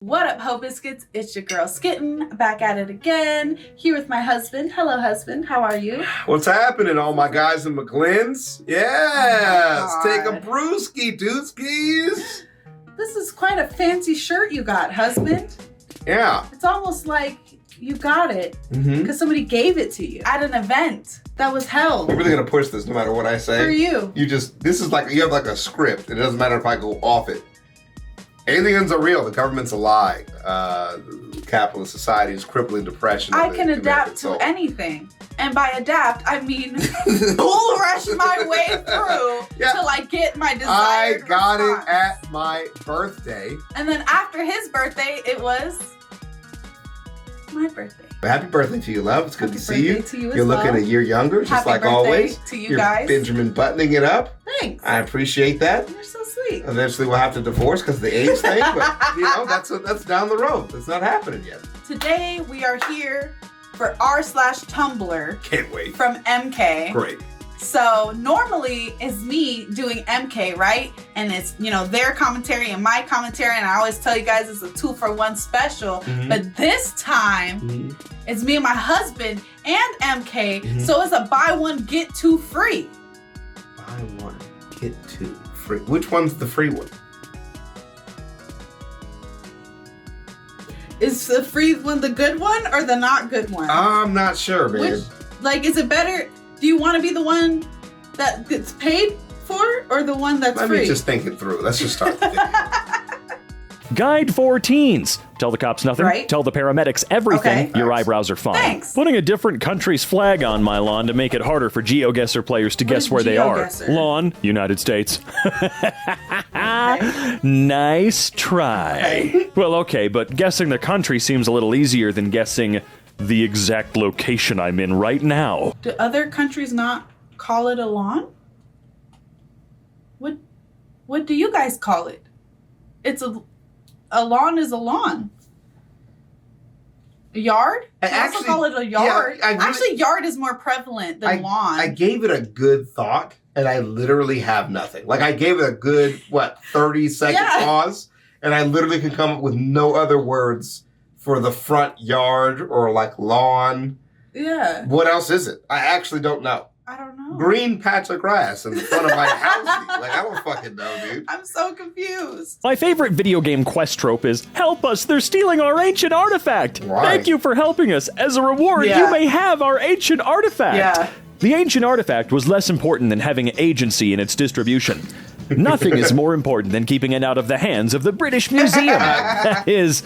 What up, Ho Biscuits? It's your girl Skitten, back at it again, here with my husband. Hello, husband. How are you? What's happening, all my guys and McGlynn's? Yes, take a brewski, dooskies. This is quite a fancy shirt you got, husband. Yeah. It's almost like you got it because somebody gave it to you at an event that was held. We're really gonna push this no matter what I say. For you. This is like, you have like a script. It doesn't matter if I go off it. Aliens are real. The government's a lie. Capitalist society is crippling depression. I can adapt to anything. And by adapt, I mean bull rush my way through till I get my desired I got response. it at my birthday. And then after his birthday, it was my birthday. Happy birthday to you, love. It's good to see you. To you You're looking a year younger, just Happy like birthday always. To you You're guys. Benjamin buttoning it up. Thanks. I appreciate that. You're so sweet. Eventually we'll have to divorce because of the age thing, but you know, that's down the road. That's not happening yet. Today we are here for r/Tumblr Can't wait. from MK. Great. So normally it's me doing MK, right? And it's, you know, their commentary and my commentary, and I always tell you guys it's a 2-for-1 special. But this time it's me and my husband and MK, so it's a buy one get two free. Buy one, get two free. Which one's the free one? Is the free one the good one or the not good one? I'm not sure, man. Which, like, is it better? Do you want to be the one that gets paid for or the one that's free? Let me just think it through. Let's just start the video. Guide for teens. Tell the cops nothing. Right. Tell the paramedics everything. Okay. Your eyebrows are fine. Thanks. Putting a different country's flag on my lawn to make it harder for Geoguessr players to guess is where they are. Geoguessr? Lawn, United States. Nice try. Okay. Well, okay, but guessing the country seems a little easier than guessing the exact location I'm in right now. Do other countries not call it a lawn? What do you guys call it? It's a lawn is a lawn. A yard? I also call it a yard. Yeah, actually, yard is more prevalent than lawn. I gave it a good thought, and I literally have nothing. Like, I gave it a good, 30-second pause, and I literally can come up with no other words for the front yard or, like, lawn. Yeah. What else is it? I actually don't know. I don't know. Green patch of grass in the front of my house. Like, I don't fucking know, dude. I'm so confused. My favorite video game quest trope is, help us, they're stealing our ancient artifact. Why? Thank you for helping us. As a reward, you may have our ancient artifact. Yeah. The ancient artifact was less important than having agency in its distribution. Nothing is more important than keeping it out of the hands of the British Museum. That is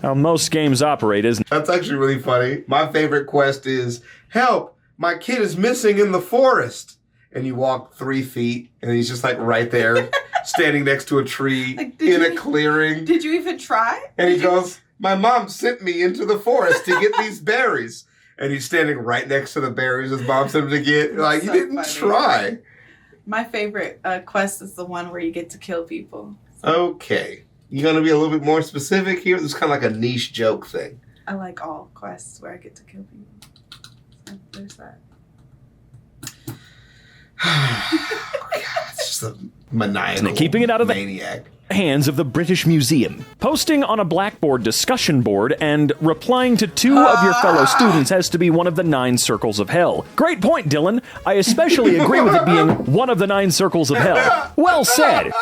how most games operate, isn't it? That's actually really funny. My favorite quest is, help, my kid is missing in the forest. And you walk 3 feet, and he's just like right there, standing next to a tree in a clearing. Did you even try? And he goes, my mom sent me into the forest to get these berries. And he's standing right next to the berries his mom sent him to get. Like, So you didn't funny. try. My favorite quest is the one where you get to kill people. Okay. You gonna be a little bit more specific here? This is kind of like a niche joke thing. I like all quests where I get to kill people. So there's that. Oh, God, it's just a maniacal Keeping it out of the maniac. hands of the British Museum. Posting on a Blackboard discussion board and replying to 2 of your fellow students has to be one of the 9 circles of hell. Great point, Dylan. I especially agree with it being one of the 9 circles of hell. Well said.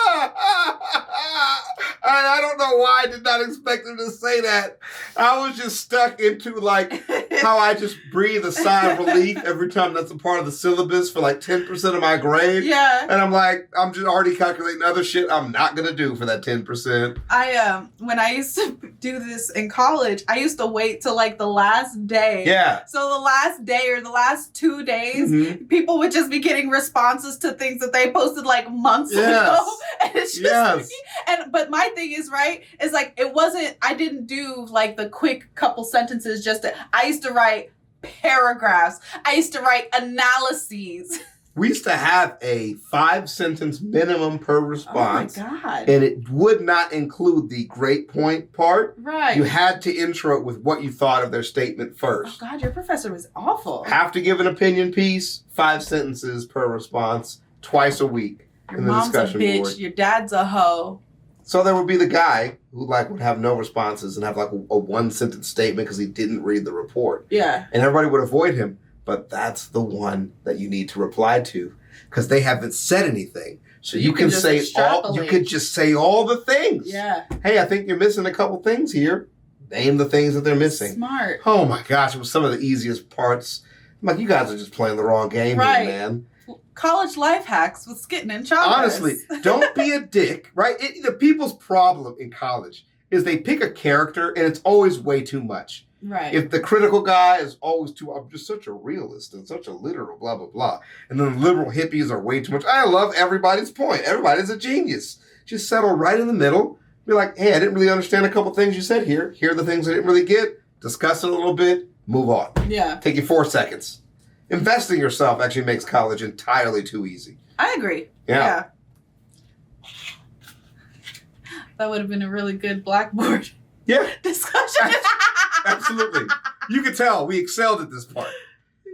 I don't know why I did not expect him to say that. I was just stuck into, like, how I just breathe a sigh of relief every time that's a part of the syllabus for, like, 10% of my grade. Yeah. And I'm like, I'm just already calculating other shit I'm not going to do for that 10%. When I used to do this in college, I used to wait till, like, the last day. Yeah. So the last day or the last 2 days, people would just be getting responses to things that they posted, like, months ago. And it's just but my thing is, right, is like, I didn't do like the quick couple sentences I used to write paragraphs. I used to write analyses. We used to have a 5-sentence minimum per response. Oh my God. And it would not include the great point part. Right. You had to intro it with what you thought of their statement first. Oh God, your professor was awful. Have to give an opinion piece, 5 sentences per response, twice a week Your in the mom's a discussion bitch. board. Your dad's a hoe. So there would be the guy who like would have no responses and have like a one-sentence statement because he didn't read the report. Yeah. And everybody would avoid him. But that's the one that you need to reply to because they haven't said anything. So you can say you could just say all the things. Yeah. Hey, I think you're missing a couple things here. Name the things that they're missing. Smart. Oh my gosh, it was some of the easiest parts. I'm like, you guys are just playing the wrong game here, man. College life hacks with Skitten and Chavezz. Honestly, don't be a dick, right? The people's problem in college is they pick a character and it's always way too much. Right. If the critical guy is always I'm just such a realist and such a literal, blah, blah, blah. And then the liberal hippies are way too much. I love everybody's point. Everybody's a genius. Just settle right in the middle. Be like, hey, I didn't really understand a couple things you said here. Here are the things I didn't really get. Discuss it a little bit. Move on. Yeah. Take you 4 seconds. Investing yourself actually makes college entirely too easy. I agree. Yeah. That would have been a really good Blackboard discussion. Absolutely. You could tell we excelled at this part.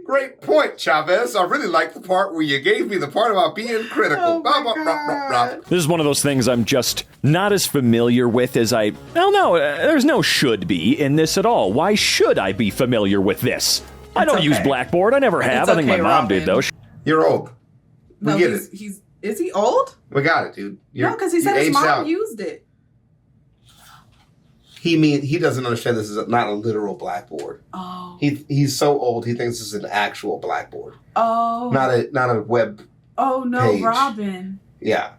Great point, Chavezz. I really like the part where you gave me the part about being critical. This is one of those things I'm just not as familiar with as I... Oh, no, there's no should be in this at all. Why should I be familiar with this? I don't use Blackboard. I never have. I think my mom did, though. You're old. We get it. Is he old? We got it, dude. No, because he said his mom used it. He doesn't understand this is not a literal blackboard. Oh. He's so old he thinks this is an actual blackboard. Oh. Not a web. Oh no, page. Robin. Yeah.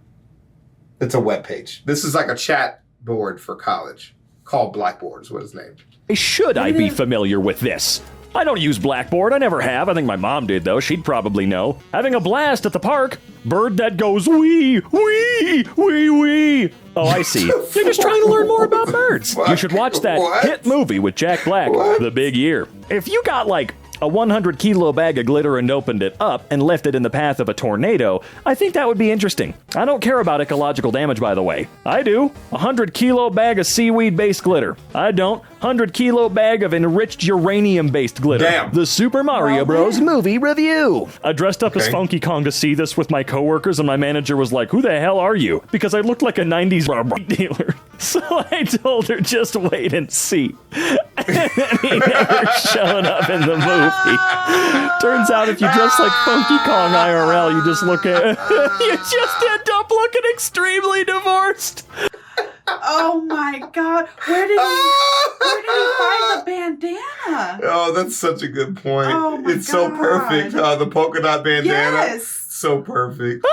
It's a web page. This is like a chat board for college called Blackboard is what it's named. Should I be familiar with this? I don't use Blackboard. I never have. I think my mom did, though. She'd probably know. Having a blast at the park. Bird that goes wee, wee, wee, wee. Oh, I see. You're just trying to learn more about birds. You should watch that hit movie with Jack Black, The Big Year. If you got, like, a 100-kilo bag of glitter and opened it up and left it in the path of a tornado, I think that would be interesting. I don't care about ecological damage, by the way. I do. 100-kilo bag of seaweed-based glitter. I don't. 100-kilo bag of enriched uranium-based glitter. Damn. The Super Mario Bros. Movie review. I dressed up as Funky Kong to see this with my coworkers, and my manager was like, who the hell are you? Because I looked like a 90s dealer. So I told her, just wait and see. And he never showed up in the movie. Turns out if you dress like Funky Kong IRL, you just look at you just end up looking extremely divorced. Oh my God! Where did he find the bandana? Oh, that's such a good point. Oh my it's so perfect. The polka dot bandana. Yes. So perfect.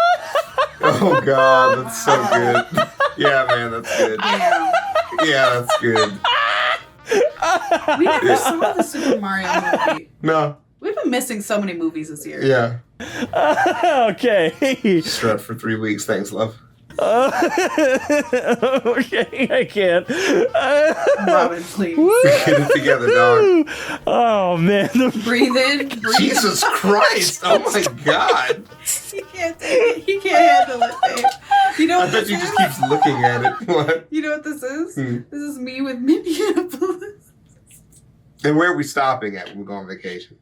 Oh God, that's so good. Yeah, man, that's good. Yeah, that's good. We never saw the Super Mario movie. No. We've been missing so many movies this year. Yeah. Okay. Strut for 3 weeks. Thanks, love. Okay, I can't. Robin, please. Get it together, dog. Oh, man. Breathe in. Breathe Jesus Christ. Oh, my God. He can't take it. He can't handle it, babe. You know what I bet you just keeps looking at it. What? You know what this is? This is me with Minneapolis. And where are we stopping at when we go on vacation?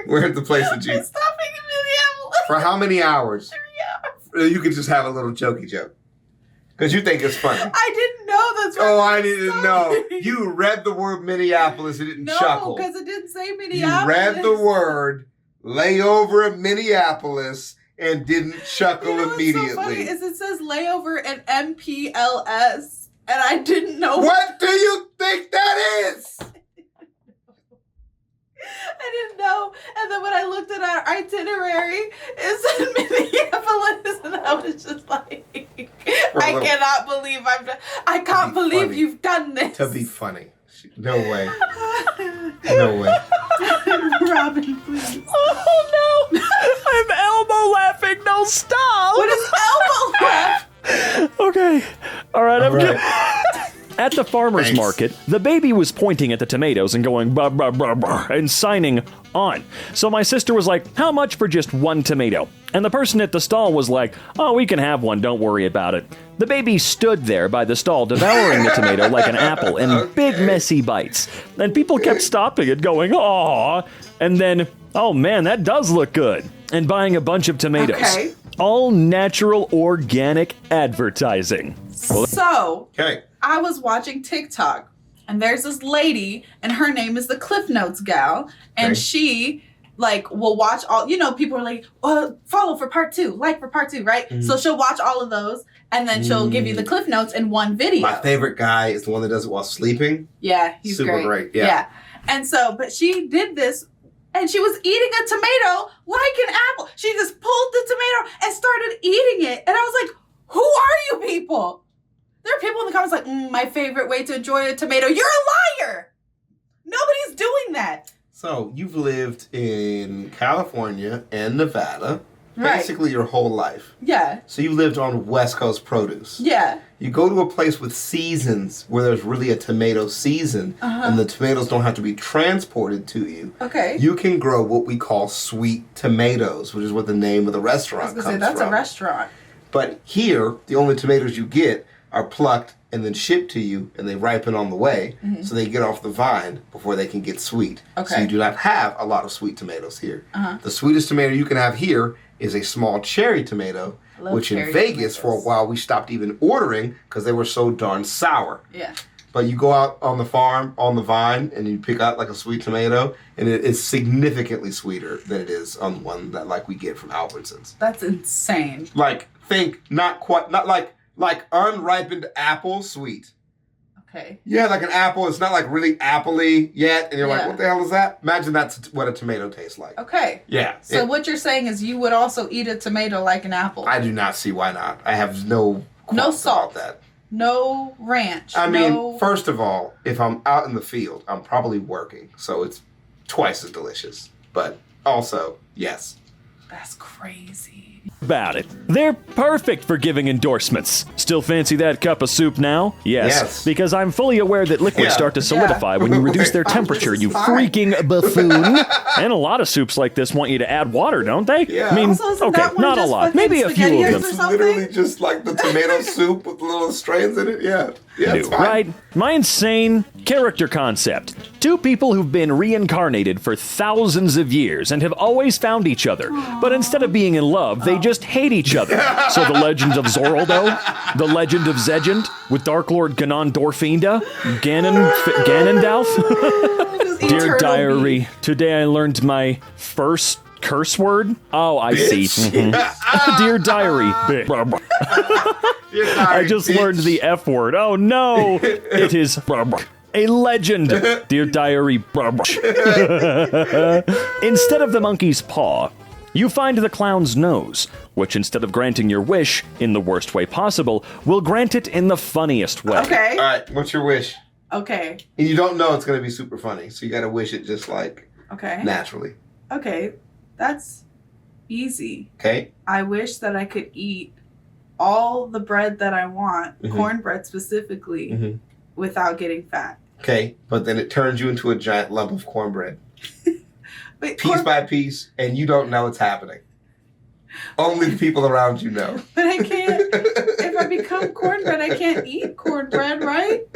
Where's the place that you... We're stopping in Minneapolis. For how many hours? 3 hours. You could just have a little jokey joke. Because you think it's funny. I didn't know that's what I didn't know. You read the word Minneapolis and didn't chuckle. No, because it didn't say Minneapolis. You read the word layover in Minneapolis and didn't chuckle immediately. What's so funny is it says layover and MPLS, and I didn't know. What do you think that is? I didn't know. And then when I looked at our itinerary, it said Minneapolis, and I was just like, I cannot believe I can't believe you've done this. To be funny. No way. No way. Robin, please. Oh no! I'm elbow laughing. No, stop! What is elbow laugh? Okay. All right. At the farmer's market, the baby was pointing at the tomatoes and going bah, bah, bah, bah, and signing on. So my sister was like, how much for just one tomato? And the person at the stall was like, oh, we can have one, don't worry about it. The baby stood there by the stall devouring the tomato like an apple in big messy bites. And people kept stopping it going, aw. And then, oh man, that does look good. And buying a bunch of tomatoes. Okay. All natural, organic advertising. So, Okay. I was watching TikTok, and there's this lady, and her name is the Cliff Notes gal, and she like will watch all, people are like, follow for part 2, like for part 2, right? Mm-hmm. So she'll watch all of those, and then she'll give you the Cliff Notes in one video. My favorite guy is the one that does it while sleeping. Yeah, he's super great. Yeah. Yeah. And so, but she did this, and she was eating a tomato like an apple. She just pulled the tomato and started eating it. And I was like, who are you people? There are people in the comments like, my favorite way to enjoy a tomato. You're a liar. Nobody's doing that. So you've lived in California and Nevada Right. basically your whole life. Yeah. So you lived on West Coast produce. Yeah. You go to a place with seasons where there's really a tomato season and the tomatoes don't have to be transported to you. Okay. You can grow what we call sweet tomatoes, which is what the name of the restaurant comes from. That's a restaurant. But here, the only tomatoes you get are plucked and then shipped to you, and they ripen on the way, so they get off the vine before they can get sweet. Okay. So you do not have a lot of sweet tomatoes here. The sweetest tomato you can have here is a small cherry tomato, which in Vegas for a while we stopped even ordering because they were so darn sour. Yeah. But you go out on the farm, on the vine, and you pick out like a sweet tomato, and it is significantly sweeter than it is on one that like we get from Albertsons. That's insane. Like, think not like unripened apple sweet. Okay. Yeah, like an apple. It's not like really apple-y yet, and you're like, what the hell is that? Imagine that's what a tomato tastes like. Okay. Yeah. So what you're saying is you would also eat a tomato like an apple. I do not see why not. I have no salt. about that. No ranch. I mean, first of all, if I'm out in the field, I'm probably working, so it's twice as delicious. But also, yes. That's crazy. About it. They're perfect for giving endorsements. Still fancy that cup of soup now? Yes. Because I'm fully aware that liquids start to solidify when you reduce their temperature, you freaking buffoon. And a lot of soups like this want you to add water, don't they? Yeah. I mean, Also, okay, not a lot. Maybe a few of them. It's literally just like the tomato soup with little strains in it. Yeah. Yeah, it's fine. Right? My insane character concept. Two people who've been reincarnated for thousands of years and have always found each other. But instead of being in love, they just hate each other. So the legend of Zoraldo, the legend of Zegent, with Dark Lord Ganon Dorfinda, Ganondalf. Dear diary, today I learned my first curse word. Oh, I see. Dear diary. I just learned the F word. Oh no, it is a legend. Dear diary. Instead of the monkey's paw, you find the clown's nose, which instead of granting your wish in the worst way possible, will grant it in the funniest way. Okay. All right, what's your wish? Okay. And you don't know it's going to be super funny, so you got to wish it just like naturally. Okay. That's easy. Okay. I wish that I could eat all the bread that I want, cornbread specifically, without getting fat. Okay, but then it turns you into a giant lump of cornbread. But piece by piece, and you don't know it's happening. Only the people around you know. But I can't. If I become cornbread, I can't eat cornbread, right?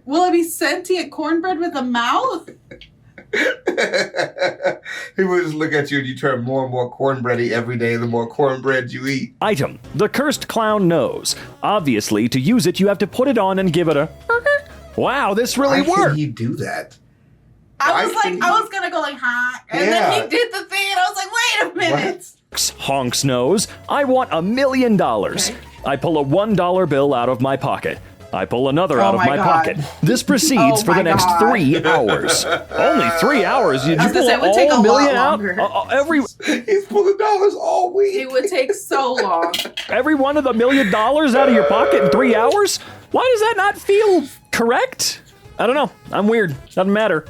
Will I be sentient cornbread with a mouth? People just look at you and you turn more and more cornbready every day the more cornbread you eat. Item. The cursed clown nose. Obviously, to use it, you have to put it on and give it a... Wow, this really worked. Why can he do that? I was gonna go like, huh? And then he did the thing and I was like, wait a minute. What? Honk's nose. I want $1 million. Okay. I pull a $1 bill out of my pocket. I pull another out of my pocket. This proceeds for the next 3 hours. Only 3 hours? You pull all $1 million out? He's pulling dollars all week. It would take so long. Every one of the $1 million out of your pocket in 3 hours? Why does that not feel correct? I don't know. I'm weird. Doesn't matter.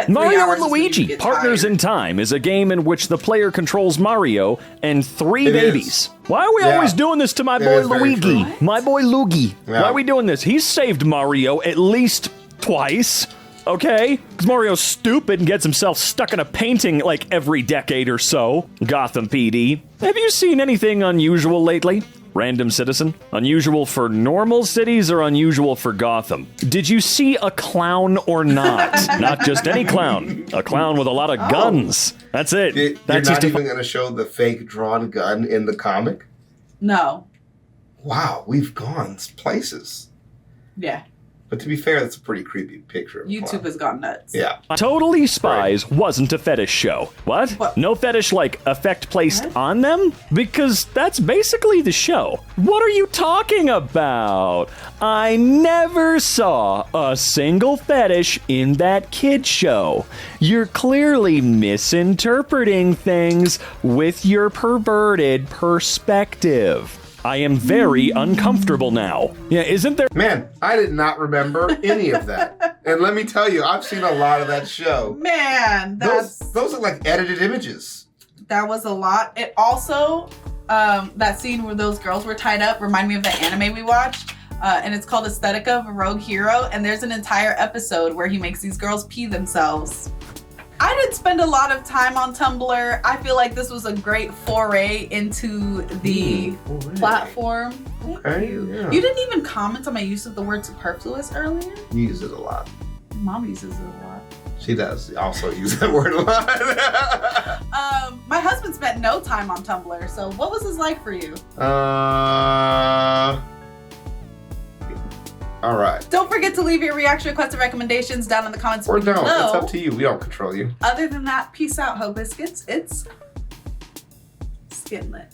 Mario and Luigi, Partners in Time, is a game in which the player controls Mario and 3 babies. Why are we always doing this to my boy Luigi? My boy Luigi. Why are we doing this? He's saved Mario at least twice. Okay? Because Mario's stupid and gets himself stuck in a painting like every decade or so. Gotham PD. Have you seen anything unusual lately? Random citizen? Unusual for normal cities or unusual for Gotham? Did you see a clown or not? Not just any clown. A clown with a lot of guns. That's it. You're not even going to show the fake drawn gun in the comic? No. wow, we've gone places. Yeah. But to be fair, that's a pretty creepy picture. Of YouTube has gone nuts. Yeah. Totally Spies wasn't a fetish show. What? No fetish like effect placed on them? Because that's basically the show. What are you talking about? I never saw a single fetish in that kid show. You're clearly misinterpreting things with your perverted perspective. I am very uncomfortable now. Yeah, isn't there? Man, I did not remember any of that. And let me tell you, I've seen a lot of that show. Man, those look like edited images. That was a lot. It also, that scene where those girls were tied up reminded me of the anime we watched. And it's called Aesthetica of a Rogue Hero. And there's an entire episode where he makes these girls pee themselves. I didn't spend a lot of time on Tumblr. I feel like this was a great foray into the platform. Okay, yeah. You didn't even comment on my use of the word superfluous earlier. You use it a lot. Mom uses it a lot. She does also use that word a lot. My husband spent no time on Tumblr, so what was this like for you? All right. Don't forget to leave your reaction requests and recommendations down in the comments or don't. below. It's up to you. We don't control you. Other than that, peace out, Ho Biscuits. It's Skittenlit.